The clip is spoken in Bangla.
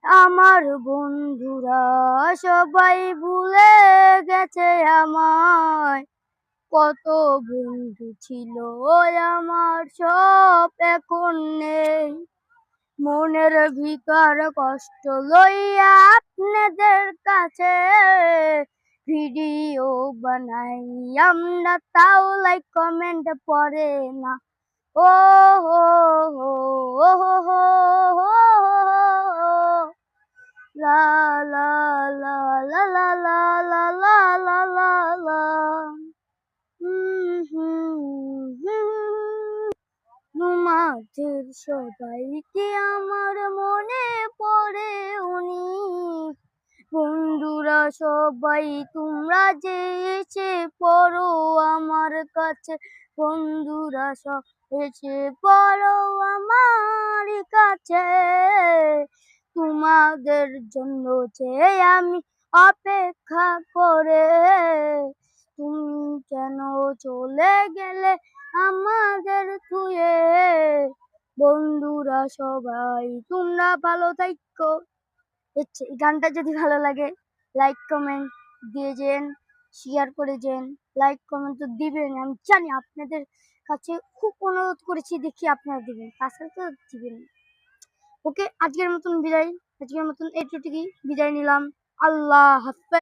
আমার বন্ধুরা সবাই ভুলে গেছে আমায়। কত বন্ধু ছিল আমার, সব এখন নেই। মনের ভিতর কষ্ট লইয়া আপনাদের কাছে ভিডিও বানাই আমরা, তাও লাইক কমেন্ট পড়ে না। ও হো হো হো হো হো, লা লা লা লা লা লা লা লা লা লা লা। তোমাদের সবাইকে আমার মনে পড়ে অনেক। বন্ধুরা সবাই তোমরা যে এসে পড়ো আমার কাছে, বন্ধুরা সব এসে পড়ো আমার কাছে। তোমাদের জন্য যে আমি অপেক্ষা করে, তুমি কেন চলে গেলে আমাদের থুয়ে। বন্ধুরা সবাই তোমরা ভালো থাকো। এই গানটা যদি ভালো লাগে লাইক কমেন্ট দিয়ে যেন, শেয়ার করে যেন। লাইক কমেন্ট তো দিবেন, আমি জানি আপনাদের কাছে খুব অনুরোধ করেছি, দেখি আপনারা দিবেন, তাছাড়া তো দিবেন। ওকে, আজকের মতন এইটুকুই বিদায় নিলাম। আল্লাহ হাফেজ।